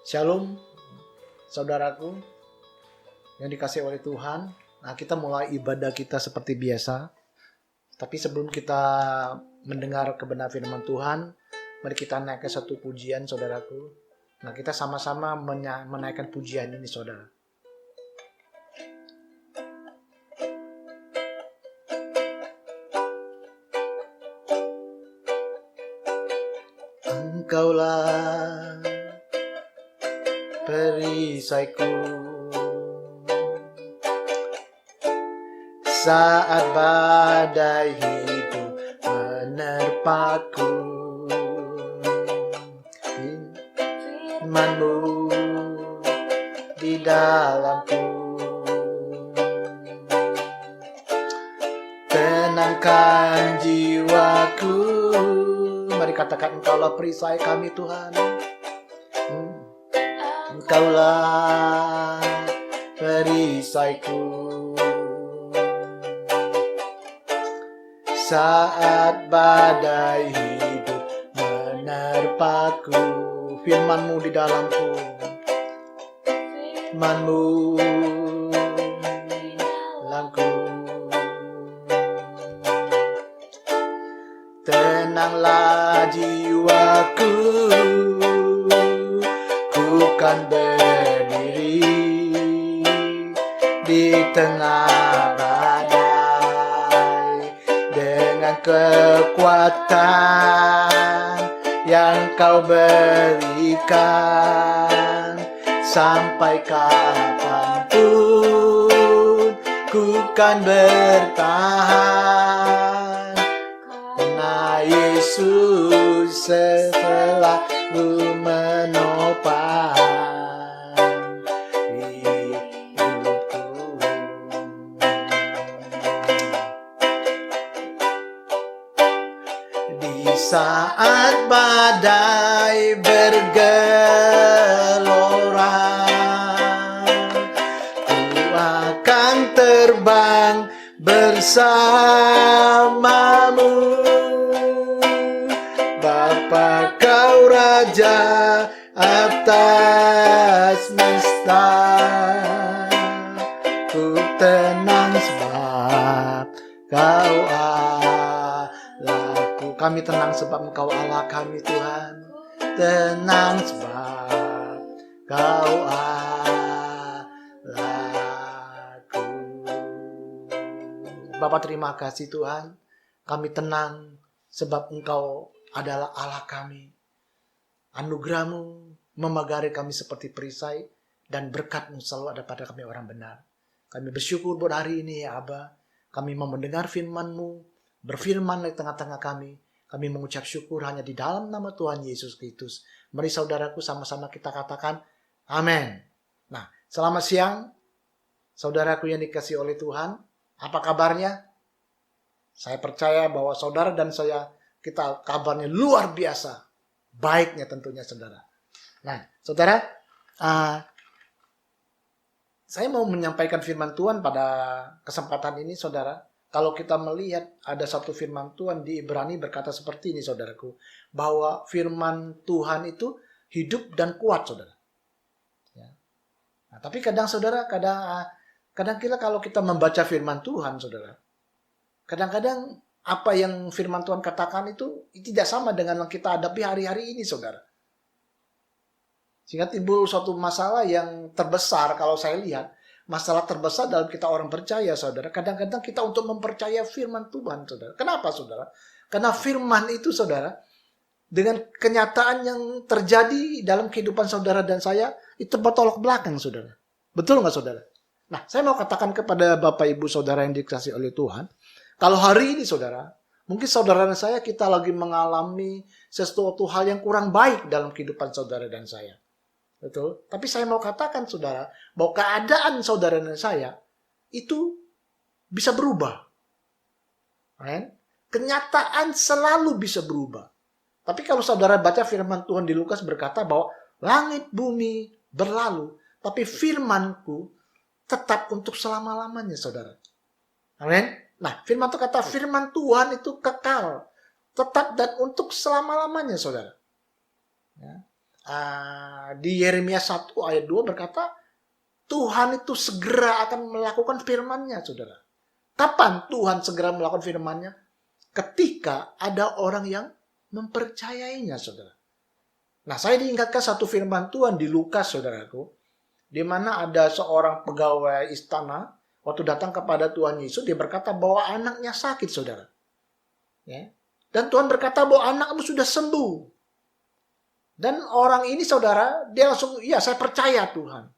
Shalom, saudaraku yang dikasihi oleh Tuhan. Nah, kita mulai ibadah kita seperti biasa. Tapi sebelum kita mendengar kebenaran firman Tuhan, mari kita naik ke satu pujian, saudaraku. Nah, kita sama-sama menaikkan pujian ini, saudara. Engkaulah perisaiku saat badai hidup menerpaku. Firman-Mu di dalamku tenangkan jiwaku. Mari katakan, Engkaulah perisai kami, Tuhan. Engkaulah perisaiku saat badai hidup menerpaku. Firman-Mu di dalamku, Firman-Mu dalamku. Tenanglah jiwaku, ku kan berdiri di tengah badai dengan kekuatan yang Kau berikan. Sampai kapanpun ku kan bertahan, karena Yesus selalu menopang hidupku. Di saat badai bergelora, ku akan terbang bersamamu. Bapa, Kau Raja atas semesta, ku tenang sebab Kau Allahku. Kami tenang sebab Engkau Allah kami, Tuhan. Tenang sebab Kau Allahku. Bapa, terima kasih Tuhan. Kami tenang sebab Engkau adalah Allah kami. Anugerah-Mu memagari kami seperti perisai, dan berkat-Mu selalu ada pada kami orang benar. Kami bersyukur buat hari ini, ya Aba. Kami mau mendengar firman-Mu, berfirman di tengah-tengah kami. Kami mengucap syukur hanya di dalam nama Tuhan Yesus Kristus. Mari saudaraku sama-sama kita katakan, amin. Nah, selamat siang, saudaraku yang dikasihi oleh Tuhan. Apa kabarnya? Saya percaya bahwa saudara dan saya, kita kabarnya luar biasa. Baiknya tentunya, saudara. Nah, saudara, saya mau menyampaikan firman Tuhan pada kesempatan ini, saudara. Kalau kita melihat ada satu firman Tuhan di Ibrani berkata seperti ini, saudaraku. Bahwa firman Tuhan itu hidup dan kuat, saudara. Ya. Nah, tapi kadang kita kalau kita membaca firman Tuhan, saudara. Kadang-kadang apa yang firman Tuhan katakan itu tidak sama dengan yang kita hadapi hari-hari ini, saudara. Sehingga timbul suatu masalah yang terbesar kalau saya lihat. Masalah terbesar dalam kita orang percaya, saudara. Kadang-kadang kita untuk mempercaya firman Tuhan, saudara. Kenapa, saudara? Karena firman itu, saudara, dengan kenyataan yang terjadi dalam kehidupan saudara dan saya, itu bertolak belakang, saudara. Betul nggak, saudara? Nah, saya mau katakan kepada Bapak Ibu Saudara yang dikasihi oleh Tuhan, kalau hari ini, saudara, mungkin saudara dan saya kita lagi mengalami sesuatu hal yang kurang baik dalam kehidupan saudara dan saya. Betul? Tapi saya mau katakan, saudara, bahwa keadaan saudara dan saya itu bisa berubah. Amen? Kenyataan selalu bisa berubah. Tapi kalau saudara baca firman Tuhan di Lukas berkata bahwa langit bumi berlalu, tapi firman-Ku tetap untuk selama-lamanya, saudara. Amin. Nah, firman Tuhan kata firman Tuhan itu kekal, tetap dan untuk selama-lamanya, saudara. Ya. di Yeremia 1 ayat 2 berkata, Tuhan itu segera akan melakukan firman-Nya, saudara. Kapan Tuhan segera melakukan firman-Nya? Ketika ada orang yang mempercayainya, saudara. Nah, saya diingatkan satu firman Tuhan di Lukas, saudaraku, di mana ada seorang pegawai istana, waktu datang kepada Tuhan Yesus, dia berkata bahwa anaknya sakit, saudara. Ya. Dan Tuhan berkata bahwa anakmu sudah sembuh. Dan orang ini, saudara, dia langsung, ya saya percaya Tuhan.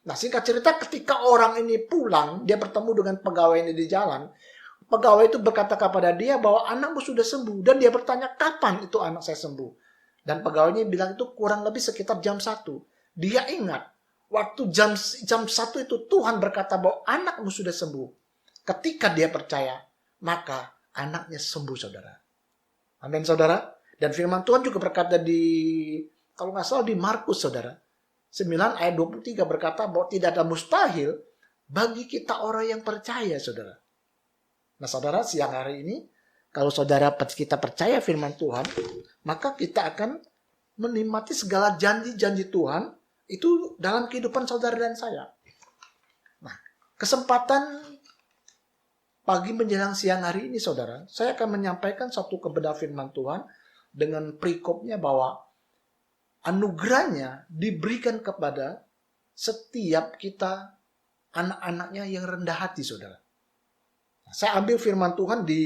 Nah, singkat cerita, ketika orang ini pulang, dia bertemu dengan pegawai ini di jalan. Pegawai itu berkata kepada dia bahwa anakmu sudah sembuh. Dan dia bertanya, kapan itu anak saya sembuh? Dan pegawainya bilang itu kurang lebih sekitar jam 1. Dia ingat, waktu jam 1 itu Tuhan berkata bahwa anakmu sudah sembuh. Ketika dia percaya, maka anaknya sembuh, saudara. Amin, saudara. Dan firman Tuhan juga berkata kalau nggak salah di Markus, saudara. 9 ayat 23 berkata bahwa tidak ada mustahil bagi kita orang yang percaya, saudara. Nah, saudara, siang hari ini, kalau kita percaya firman Tuhan, maka kita akan menikmati segala janji-janji Tuhan itu dalam kehidupan saudara dan saya. Nah, kesempatan pagi menjelang siang hari ini, saudara, saya akan menyampaikan satu kebenaran firman Tuhan dengan perikopnya bahwa anugerahnya diberikan kepada setiap kita anak-anaknya yang rendah hati, saudara. Nah, saya ambil firman Tuhan di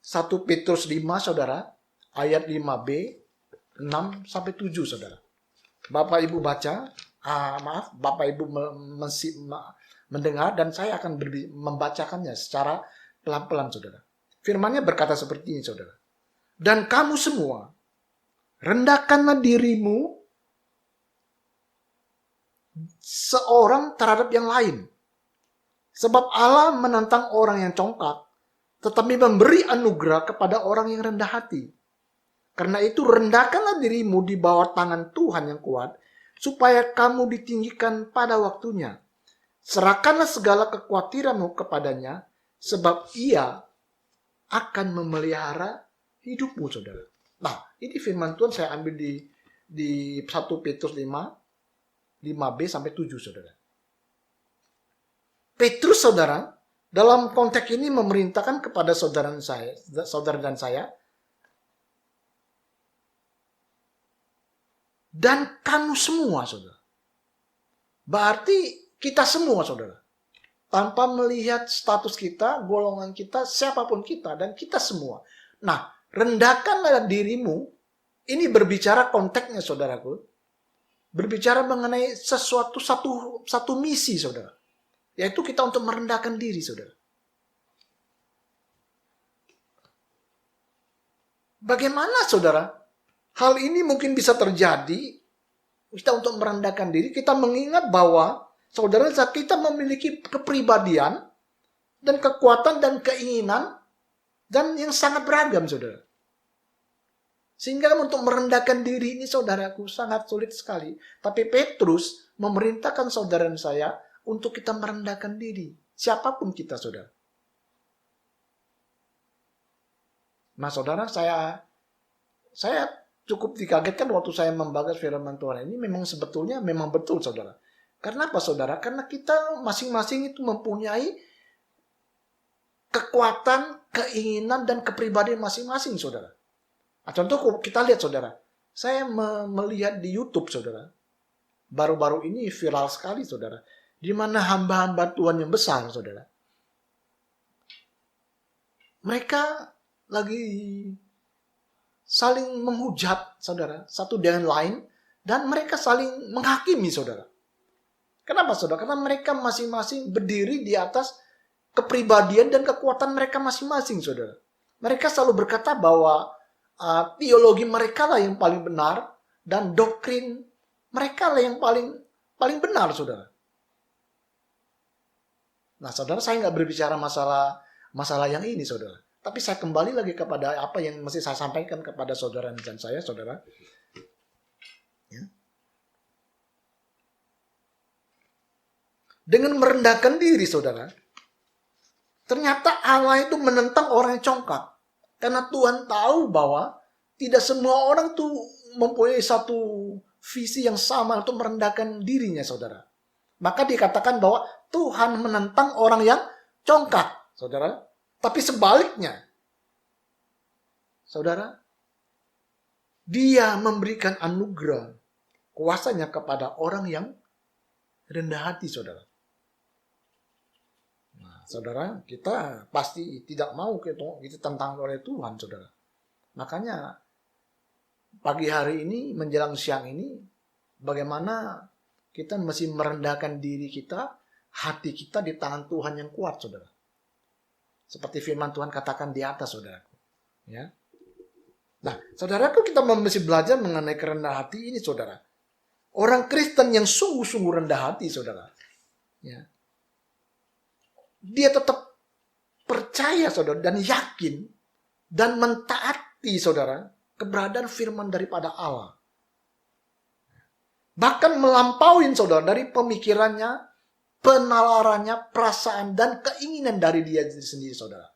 1 Petrus 5, saudara, ayat 5b, 6-7, saudara. Bapak Ibu baca, Bapak Ibu mendengar, dan saya akan membacakannya secara pelan-pelan, saudara. Firman-Nya berkata seperti ini, saudara. Dan kamu semua, rendahkanlah dirimu seorang terhadap yang lain. Sebab Allah menentang orang yang congkak, tetapi memberi anugerah kepada orang yang rendah hati. Karena itu rendahkanlah dirimu di bawah tangan Tuhan yang kuat, supaya kamu ditinggikan pada waktunya. Serahkanlah segala kekhawatiranmu kepadanya, sebab ia akan memelihara hidupmu, saudara. Nah, ini firman Tuhan saya ambil di 1 Petrus 5, 5b sampai 7, saudara. Petrus, saudara, dalam konteks ini memerintahkan kepada saudara dan saya, dan kamu semua, saudara. Berarti kita semua, saudara. Tanpa melihat status kita, golongan kita, siapapun kita, dan kita semua. Nah, rendahkanlah dirimu. Ini berbicara konteksnya, saudaraku. Berbicara mengenai satu misi, saudara. Yaitu kita untuk merendahkan diri, saudara. Bagaimana, saudara? Hal ini mungkin bisa terjadi. Kita untuk merendahkan diri, kita mengingat bahwa saudara, kita memiliki kepribadian dan kekuatan dan keinginan dan yang sangat beragam, saudara. Sehingga untuk merendahkan diri ini, saudaraku, sangat sulit sekali. Tapi Petrus memerintahkan saudara dan saya untuk kita merendahkan diri. Siapapun kita, saudara. Nah, saudara, saya cukup dikagetkan waktu saya membaca firman Tuhan ini. Sebetulnya memang betul, saudara. Karena apa, saudara? Karena kita masing-masing itu mempunyai kekuatan, keinginan, dan kepribadian masing-masing, saudara. Nah, contoh kita lihat, saudara. Saya melihat di YouTube, saudara. Baru-baru ini viral sekali, saudara. Di mana hamba-hamba Tuhan yang besar, saudara. Mereka lagi saling menghujat, saudara. Satu dengan lain. Dan mereka saling menghakimi, saudara. Kenapa, saudara? Karena mereka masing-masing berdiri di atas kepribadian dan kekuatan mereka masing-masing, saudara. Mereka selalu berkata bahwa teologi mereka lah yang paling benar dan doktrin mereka lah yang paling benar, saudara. Nah, saudara, saya nggak berbicara masalah yang ini, saudara. Tapi saya kembali lagi kepada apa yang mesti saya sampaikan kepada saudara dan saya, saudara. Ya. Dengan merendahkan diri, saudara, ternyata Allah itu menentang orang yang congkak. Karena Tuhan tahu bahwa tidak semua orang tuh mempunyai satu visi yang sama untuk merendahkan dirinya, saudara. Maka dikatakan bahwa Tuhan menentang orang yang congkak, saudara. Tapi sebaliknya, saudara, Dia memberikan anugerah kuasanya kepada orang yang rendah hati, saudara. Nah, saudara, kita pasti tidak mau kita ditentang oleh Tuhan, saudara. Makanya pagi hari ini menjelang siang ini, bagaimana kita mesti merendahkan diri kita, hati kita di tangan Tuhan yang kuat, saudara. Seperti firman Tuhan katakan di atas, saudaraku. Ya. Nah, saudaraku, kita mesti belajar mengenai kerendahan hati ini, saudara. Orang Kristen yang sungguh-sungguh rendah hati, saudara. Ya. Dia tetap percaya, saudara, dan yakin, dan mentaati, saudara, keberadaan firman daripada Allah. Bahkan melampauin, saudara, dari pemikirannya, penalarannya, perasaan, dan keinginan dari dia sendiri, saudara.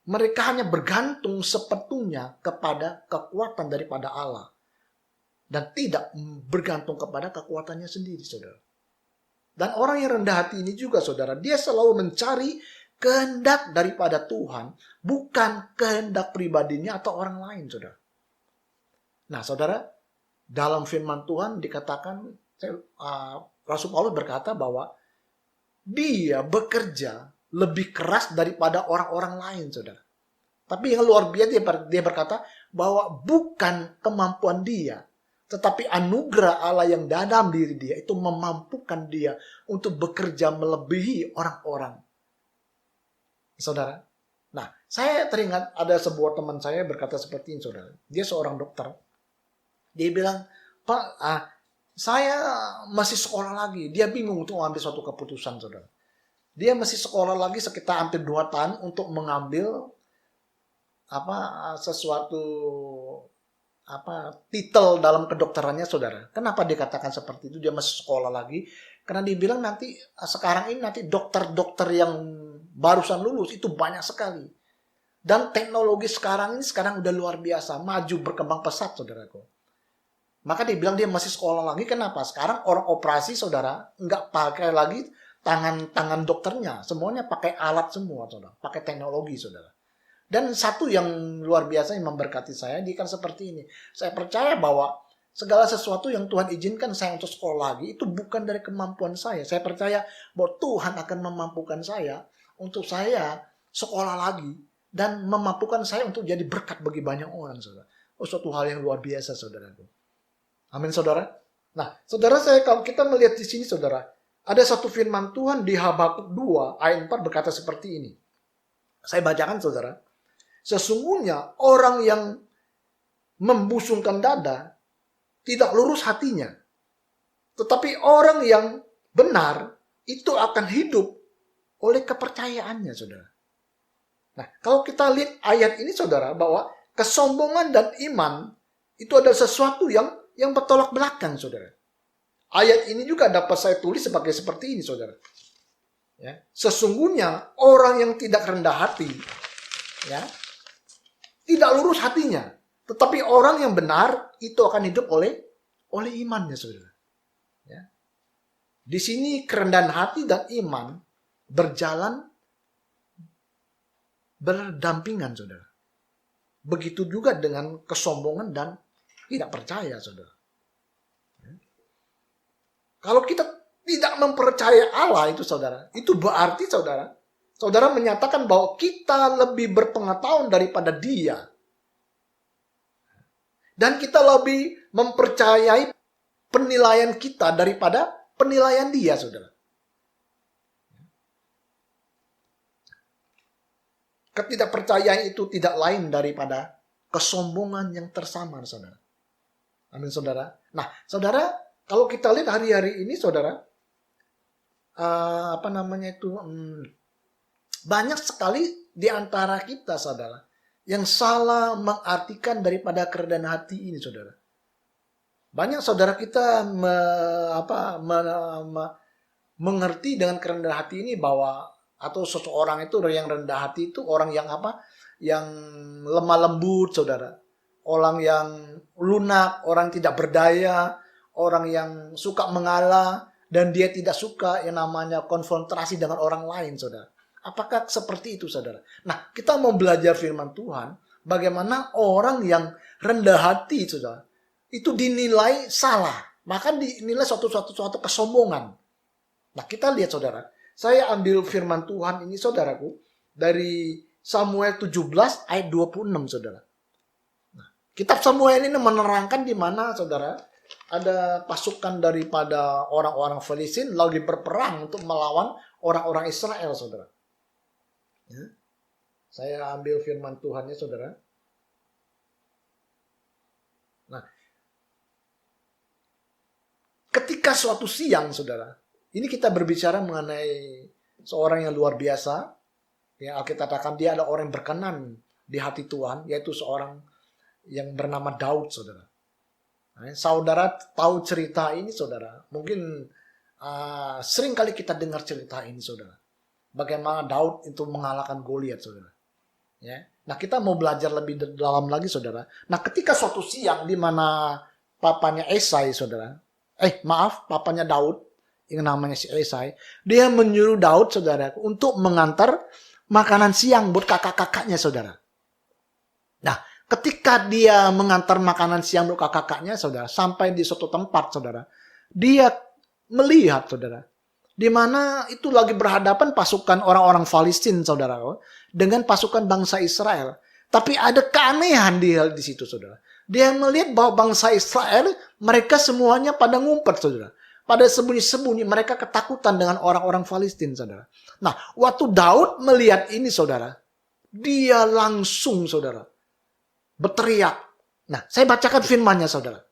Mereka hanya bergantung sepenuhnya kepada kekuatan daripada Allah. Dan tidak bergantung kepada kekuatannya sendiri, saudara. Dan orang yang rendah hati ini juga, saudara, dia selalu mencari kehendak daripada Tuhan, bukan kehendak pribadinya atau orang lain, saudara. Nah, saudara, dalam firman Tuhan dikatakan, Rasul Paulus berkata bahwa dia bekerja lebih keras daripada orang-orang lain, saudara. Tapi yang luar biasa dia berkata bahwa bukan kemampuan dia, tetapi anugerah Allah yang dalam diri dia itu memampukan dia untuk bekerja melebihi orang-orang. Saudara. Nah, saya teringat ada sebuah teman saya berkata seperti ini, saudara. Dia seorang dokter. Dia bilang, Pak, saya masih sekolah lagi. Dia bingung untuk mengambil suatu keputusan, saudara. Dia masih sekolah lagi sekitar hampir 2 tahun untuk mengambil sesuatu titel dalam kedokterannya, saudara. Kenapa dikatakan seperti itu? Dia masih sekolah lagi karena dibilang nanti sekarang ini nanti dokter-dokter yang barusan lulus itu banyak sekali. Dan teknologi sekarang udah luar biasa, maju berkembang pesat, saudaraku. Maka dibilang dia masih sekolah lagi. Kenapa? Sekarang orang operasi, saudara, nggak pakai lagi tangan dokternya, semuanya pakai alat semua, saudara, pakai teknologi, saudara. Dan satu yang luar biasa yang memberkati saya, dia kan seperti ini. Saya percaya bahwa segala sesuatu yang Tuhan izinkan saya untuk sekolah lagi, itu bukan dari kemampuan saya. Saya percaya bahwa Tuhan akan memampukan saya untuk saya sekolah lagi, dan memampukan saya untuk jadi berkat bagi banyak orang, saudara. Suatu hal yang luar biasa, saudaraku. Amin, saudara. Nah, saudara, kalau kita melihat di sini, saudara, ada satu firman Tuhan di Habakuk 2 ayat 4 berkata seperti ini. Saya bacakan, saudara. Sesungguhnya orang yang membusungkan dada tidak lurus hatinya. Tetapi orang yang benar itu akan hidup oleh kepercayaannya, saudara. Nah, kalau kita lihat ayat ini, saudara, bahwa kesombongan dan iman itu adalah sesuatu yang bertolak belakang, saudara. Ayat ini juga dapat saya tulis seperti ini, saudara. Ya. Sesungguhnya orang yang tidak rendah hati, ya, tidak lurus hatinya. Tetapi orang yang benar itu akan hidup oleh imannya, saudara. Ya. Di sini kerendahan hati dan iman berjalan berdampingan, saudara. Begitu juga dengan kesombongan dan tidak percaya, saudara. Kalau kita tidak mempercayai Allah itu, saudara, itu berarti, saudara menyatakan bahwa kita lebih berpengetahuan daripada Dia. Dan kita lebih mempercayai penilaian kita daripada penilaian Dia, saudara. Ketidakpercayaan itu tidak lain daripada kesombongan yang tersamar, saudara. Amin, saudara. Nah, saudara, kalau kita lihat hari-hari ini, saudara, banyak sekali di antara kita, saudara, yang salah mengartikan daripada kerendahan hati ini, saudara. Banyak saudara kita mengerti dengan kerendahan hati ini bahwa atau seseorang itu yang rendah hati itu orang yang yang lemah lembut, saudara. Orang yang lunak, orang tidak berdaya, orang yang suka mengalah, dan dia tidak suka yang namanya konfrontasi dengan orang lain, saudara. Apakah seperti itu, saudara? Nah, kita mau belajar firman Tuhan, bagaimana orang yang rendah hati, saudara, itu dinilai salah, maka dinilai suatu kesombongan. Nah, kita lihat, saudara. Saya ambil firman Tuhan ini, saudaraku, dari Samuel 17 ayat 26, saudara. Nah, kitab Samuel ini menerangkan di mana, saudara, ada pasukan daripada orang-orang Filistin lagi berperang untuk melawan orang-orang Israel, saudara. Ya. Saya ambil firman Tuhannya, saudara. Nah, ketika suatu siang, saudara, ini kita berbicara mengenai seorang yang luar biasa. Ya, Alkitab katakan dia ada orang yang berkenan di hati Tuhan, yaitu seorang yang bernama Daud, saudara. Nah, saudara tahu cerita ini, saudara. Mungkin sering kali kita dengar cerita ini, saudara. Bagaimana Daud itu mengalahkan Goliat, saudara. Ya. Nah, kita mau belajar lebih dalam lagi, saudara. Nah, ketika suatu siang di mana papanya Esai, saudara. Papanya Daud, yang namanya si Esai, dia menyuruh Daud, saudara, untuk mengantar makanan siang buat kakak-kakaknya, saudara. Nah, ketika dia mengantar makanan siang buat kakak-kakaknya, saudara, sampai di suatu tempat, saudara, dia melihat, saudara, di mana itu lagi berhadapan pasukan orang-orang Palestina, saudara, dengan pasukan bangsa Israel. Tapi ada keanehan di situ, saudara. Dia melihat bahwa bangsa Israel, mereka semuanya pada ngumpet, saudara. Pada sembunyi-sembunyi, mereka ketakutan dengan orang-orang Palestina, saudara. Nah, waktu Daud melihat ini, saudara, dia langsung, saudara, berteriak. Nah, saya bacakan firman-Nya, saudara.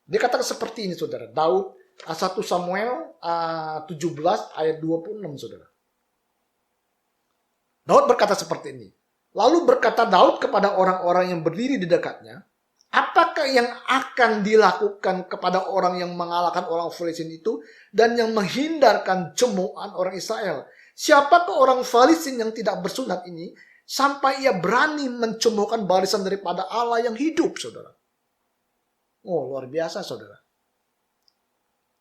Dia katakan seperti ini, saudara. Daud, 1 Samuel 17 ayat 26, saudara. Daud berkata seperti ini. Lalu berkata Daud kepada orang-orang yang berdiri di dekatnya, apakah yang akan dilakukan kepada orang yang mengalahkan orang Filistin itu dan yang menghindarkan cemoohan orang Israel? Siapakah orang Filistin yang tidak bersunat ini sampai ia berani mencemoohkan barisan daripada Allah yang hidup, saudara? Oh, luar biasa, saudara.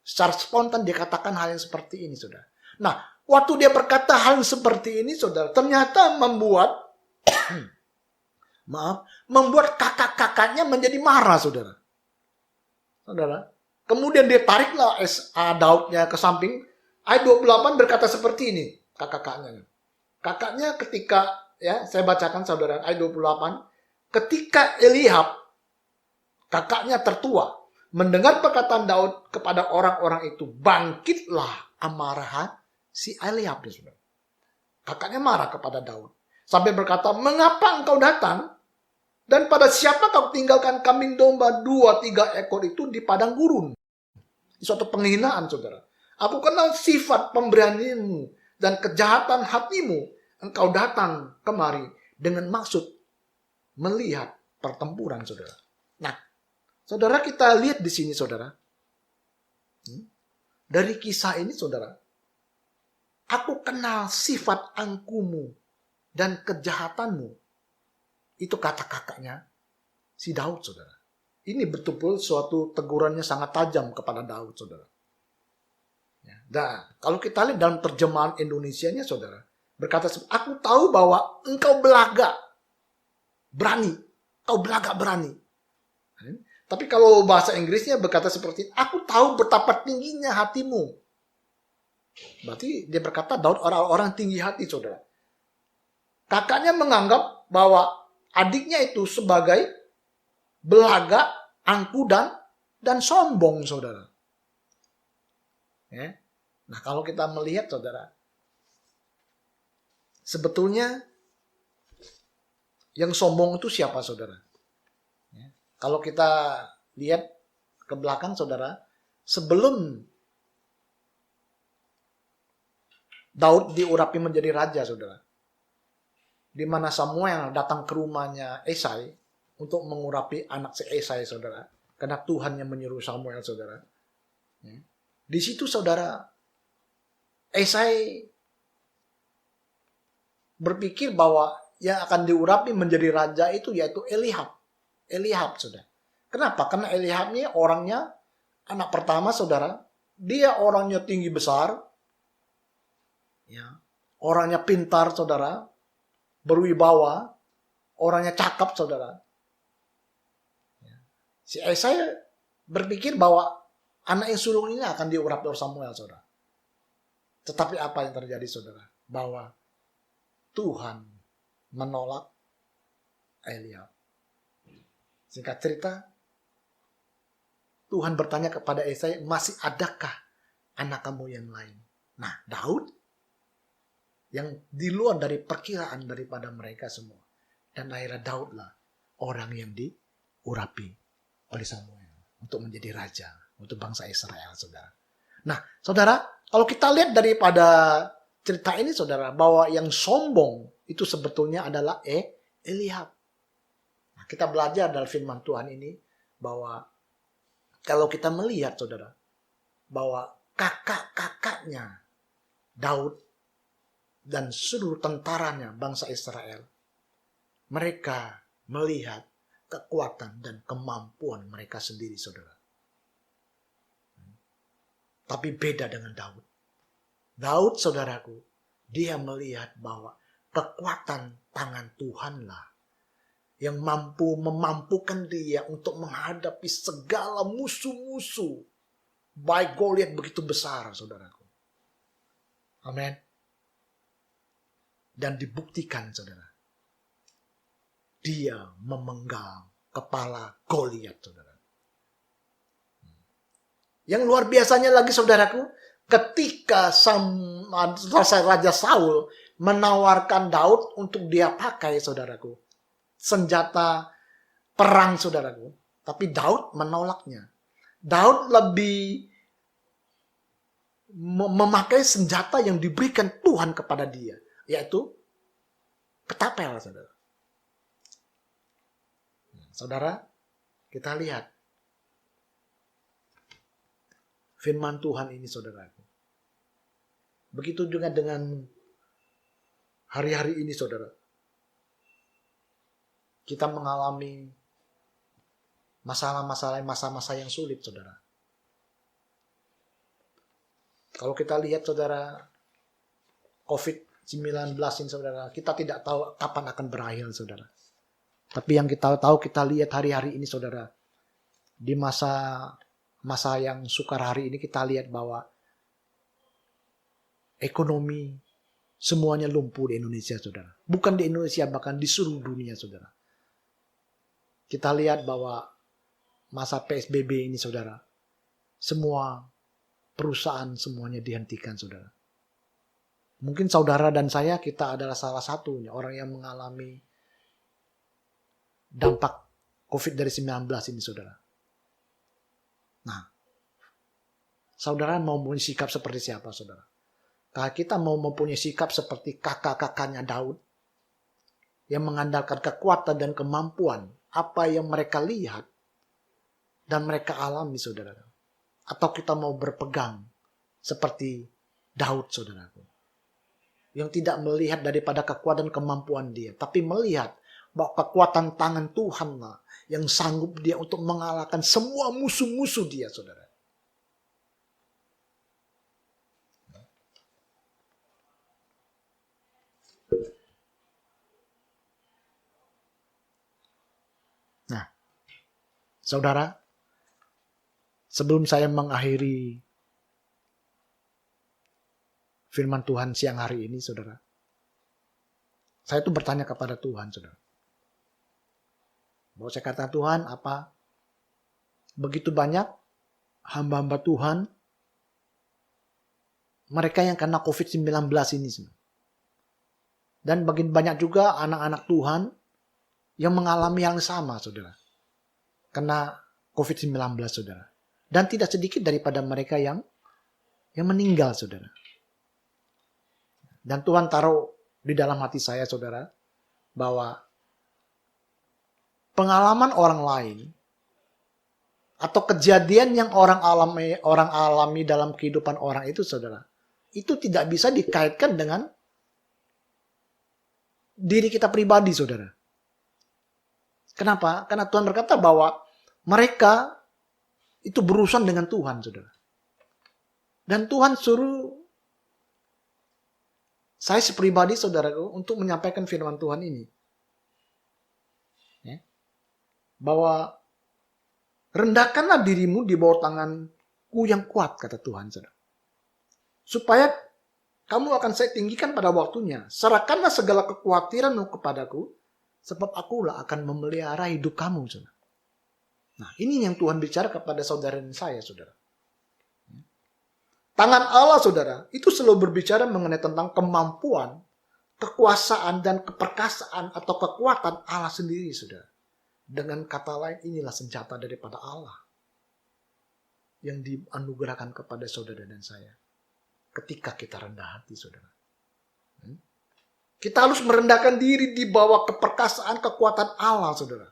Secara spontan dia katakan hal yang seperti ini, saudara. Nah, waktu dia berkata hal yang seperti ini, saudara, ternyata membuat kakak-kakaknya menjadi marah, saudara. Saudara. Kemudian dia tariklah Daudnya ke samping. Ayat 28 berkata seperti ini, kakak-kakaknya. Kakaknya ketika, ya, saya bacakan, saudara, ayat 28. Ketika Eliab, kakaknya tertua, mendengar perkataan Daud kepada orang-orang itu, bangkitlah amarah si Eliab, saudara. Kakaknya marah kepada Daud. Sampai berkata, mengapa engkau datang? Dan pada siapa kau tinggalkan kambing domba 2-3 ekor itu di padang gurun? Suatu penghinaan, saudara. Aku kenal sifat pemberanianmu dan kejahatan hatimu. Engkau datang kemari dengan maksud melihat pertempuran, saudara. Nah, saudara, kita lihat di sini, saudara. Dari kisah ini, saudara, aku kenal sifat angkumu dan kejahatanmu. Itu kata kakaknya si Daud, saudara. Ini betul-betul suatu tegurannya sangat tajam kepada Daud, saudara. Nah, kalau kita lihat dalam terjemahan Indonesianya, saudara, berkata, aku tahu bahwa engkau belaga berani. Kau belaga berani. Tapi kalau bahasa Inggrisnya berkata seperti, aku tahu betapa tingginya hatimu. Berarti dia berkata Daud orang-orang tinggi hati, saudara. Kakaknya menganggap bahwa adiknya itu sebagai belaga, angku, dan sombong, saudara. Ya. Nah, kalau kita melihat, saudara, sebetulnya yang sombong itu siapa, saudara? Ya. Kalau kita lihat ke belakang, saudara, sebelum Daud diurapi menjadi raja, saudara, di mana Samuel datang ke rumahnya Esai untuk mengurapi anak si Esai, saudara. Karena Tuhan yang menyuruh Samuel, saudara. Di situ, saudara, Esai berpikir bahwa yang akan diurapi menjadi raja itu yaitu Eliab. Eliab, saudara. Kenapa? Karena Eliab ini orangnya anak pertama, saudara. Dia orangnya tinggi besar, ya, orangnya pintar, saudara, berwibawa, orangnya cakap, saudara. Si Yesaya berpikir bahwa anak yang sulung ini akan diurapi oleh Samuel, saudara. Tetapi apa yang terjadi, saudara? Bahwa Tuhan menolak Eliab. Singkat cerita, Tuhan bertanya kepada Yesaya, masih adakah anak kamu yang lain? Nah, Daud yang di luar dari perkiraan daripada mereka semua. Dan akhirnya Daudlah orang yang diurapi oleh Samuel untuk menjadi raja untuk bangsa Israel, saudara. Nah, saudara, kalau kita lihat daripada cerita ini, saudara, bahwa yang sombong itu sebetulnya adalah Eliab. Nah, kita belajar dalam firman Tuhan ini bahwa kalau kita melihat, saudara, bahwa kakak-kakaknya Daud dan seluruh tentaranya bangsa Israel, mereka melihat kekuatan dan kemampuan mereka sendiri, saudara. Tapi beda dengan Daud. Daud, saudaraku, dia melihat bahwa kekuatan tangan Tuhanlah yang memampukan dia untuk menghadapi segala musuh-musuh. Baik Goliat begitu besar, saudaraku. Amin. Dan dibuktikan, saudara. Dia memenggal kepala Goliat, saudara. Yang luar biasanya lagi, saudaraku, ketika Raja Saul menawarkan Daud untuk dia pakai, saudaraku, senjata perang, saudaraku. Tapi Daud menolaknya. Daud lebih memakai senjata yang diberikan Tuhan kepada dia, yaitu ketapel, saudara. Saudara, kita lihat firman Tuhan ini, saudaraku. Begitu juga dengan hari-hari ini, saudara. Kita mengalami masalah-masalah, masa-masa yang sulit, saudara. Kalau kita lihat, saudara, COVID-19 ini, saudara, kita tidak tahu kapan akan berakhir, saudara. Tapi yang kita tahu, kita lihat hari-hari ini, saudara, di masa yang sukar hari ini, kita lihat bahwa ekonomi semuanya lumpuh di Indonesia, saudara. Bukan di Indonesia, bahkan di seluruh dunia, saudara. Kita lihat bahwa masa PSBB ini, saudara, semua perusahaan semuanya dihentikan, saudara. Mungkin saudara dan saya, kita adalah salah satunya orang yang mengalami dampak COVID-19 ini, saudara. Nah, saudara mau mempunyai sikap seperti siapa, saudara? Kalau kita mau mempunyai sikap seperti kakak-kakaknya Daud, yang mengandalkan kekuatan dan kemampuan apa yang mereka lihat dan mereka alami, saudara. Atau kita mau berpegang seperti Daud, saudaraku, yang tidak melihat daripada kekuatan kemampuan dia, tapi melihat bahwa kekuatan tangan Tuhanlah yang sanggup dia untuk mengalahkan semua musuh-musuh dia, saudara. Nah, saudara, sebelum saya mengakhiri firman Tuhan siang hari ini, saudara, saya tuh bertanya kepada Tuhan, saudara. Bahwa saya kata, Tuhan, apa begitu banyak hamba-hamba Tuhan, mereka yang kena COVID-19 ini, saudara. Dan bagian banyak juga anak-anak Tuhan yang mengalami yang sama, saudara. Kena COVID-19, saudara. Dan tidak sedikit daripada mereka yang meninggal, saudara. Dan Tuhan taruh di dalam hati saya, saudara, bahwa pengalaman orang lain atau kejadian yang orang alami dalam kehidupan orang itu, saudara, itu tidak bisa dikaitkan dengan diri kita pribadi, saudara. Kenapa? Karena Tuhan berkata bahwa mereka itu berurusan dengan Tuhan, saudara. Dan Tuhan suruh saya sepribadi, saudaraku, untuk menyampaikan firman Tuhan ini. Ya. Bahwa rendahkanlah dirimu di bawah tanganku yang kuat, kata Tuhan, saudara. Supaya kamu akan saya tinggikan pada waktunya. Serahkanlah segala kekhawatiranmu kepadaku, sebab akulah akan memelihara hidup kamu, saudara. Nah, ini yang Tuhan bicara kepada saudara dan saya, saudara. Tangan Allah, saudara, itu selalu berbicara mengenai tentang kemampuan, kekuasaan, dan keperkasaan atau kekuatan Allah sendiri, saudara. Dengan kata lain, inilah senjata daripada Allah yang dianugerahkan kepada saudara dan saya. Ketika kita rendah hati, saudara. Kita harus merendahkan diri di bawah keperkasaan kekuatan Allah, saudara.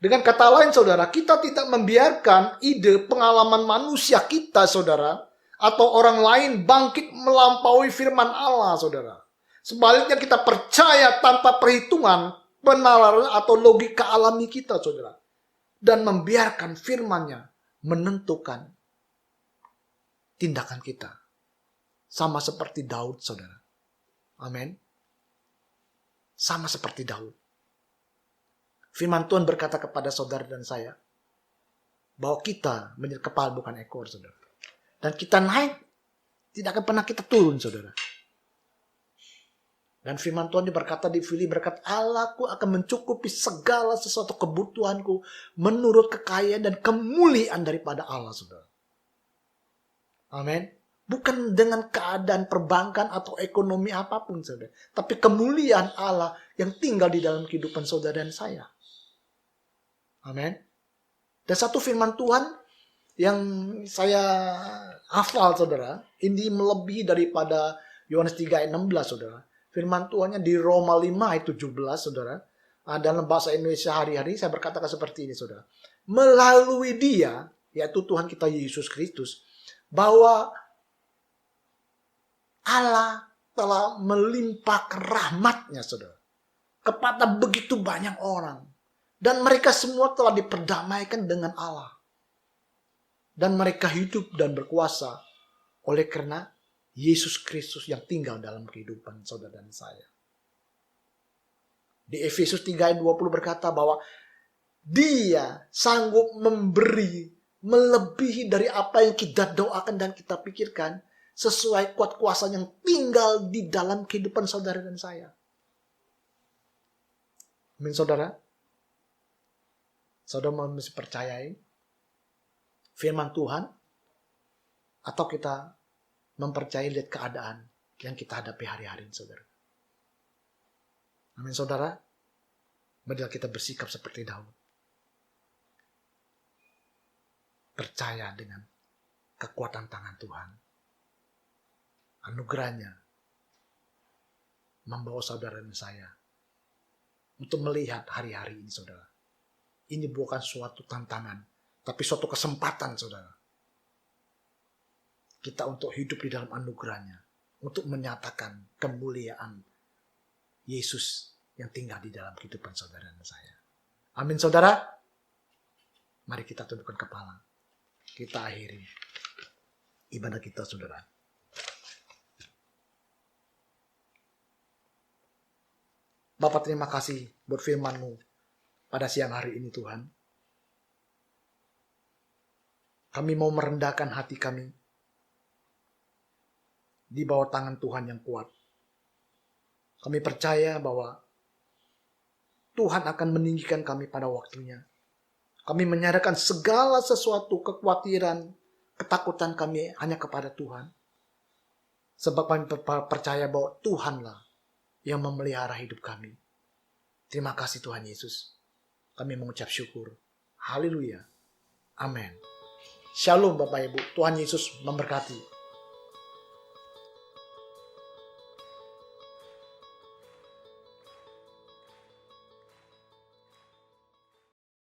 Dengan kata lain, saudara, kita tidak membiarkan ide pengalaman manusia kita, saudara, atau orang lain bangkit melampaui firman Allah, saudara. Sebaliknya kita percaya tanpa perhitungan, penalaran atau logika alami kita, saudara. Dan membiarkan firman-Nya menentukan tindakan kita. Sama seperti Daud, saudara. Amin. Sama seperti Daud. Firman Tuhan berkata kepada saudara dan saya, bahwa kita menjadi kepala bukan ekor, saudara. Dan kita naik, tidak akan pernah kita turun, saudara. Dan firman Tuhan berkata di Filipi, berkata, Allahku akan mencukupi segala sesuatu kebutuhanku menurut kekayaan dan kemuliaan daripada Allah, saudara. Amin. Bukan dengan keadaan perbankan atau ekonomi apapun, saudara. Tapi kemuliaan Allah yang tinggal di dalam kehidupan saudara dan saya. Amin. Dan satu firman Tuhan yang saya hafal, saudara. Ini melebihi daripada Yohanes 3 ayat 16, saudara. Firman Tuhannya di Roma 5 ayat 17, saudara. Dalam bahasa Indonesia hari-hari saya berkatakan seperti ini, saudara. Melalui Dia, yaitu Tuhan kita Yesus Kristus, bahwa Allah telah melimpahkan rahmat-Nya, saudara, kepada begitu banyak orang. Dan mereka semua telah diperdamaikan dengan Allah. Dan mereka hidup dan berkuasa oleh karena Yesus Kristus yang tinggal dalam kehidupan saudara dan saya. Di Efesus 3 ayat 20 berkata bahwa Dia sanggup memberi melebihi dari apa yang kita doakan dan kita pikirkan, sesuai kuat kuasa yang tinggal di dalam kehidupan saudara dan saya. Amin, saudara. Saudara mesti percayai firman Tuhan, atau kita mempercayai lihat keadaan yang kita hadapi hari-hari, saudara. Amin, saudara. Marilah kita bersikap seperti Daud. Percaya dengan kekuatan tangan Tuhan. Anugerahnya membawa saudara dan saya untuk melihat hari-hari ini, saudara. Ini bukan suatu tantangan, tapi suatu kesempatan, saudara. Kita untuk hidup di dalam anugerahnya, untuk menyatakan kemuliaan Yesus yang tinggal di dalam kehidupan saudara dan saya. Amin, saudara. Mari kita tundukkan kepala. Kita akhiri ibadah kita, saudara. Bapak, terima kasih buat firman-Mu pada siang hari ini, Tuhan. Kami mau merendahkan hati kami di bawah tangan Tuhan yang kuat. Kami percaya bahwa Tuhan akan meninggikan kami pada waktunya. Kami menyerahkan segala sesuatu kekhawatiran, ketakutan kami hanya kepada Tuhan. Sebab kami percaya bahwa Tuhanlah yang memelihara hidup kami. Terima kasih Tuhan Yesus. Kami mengucap syukur. Haleluya. Amin. Shalom Bapak Ibu. Tuhan Yesus memberkati.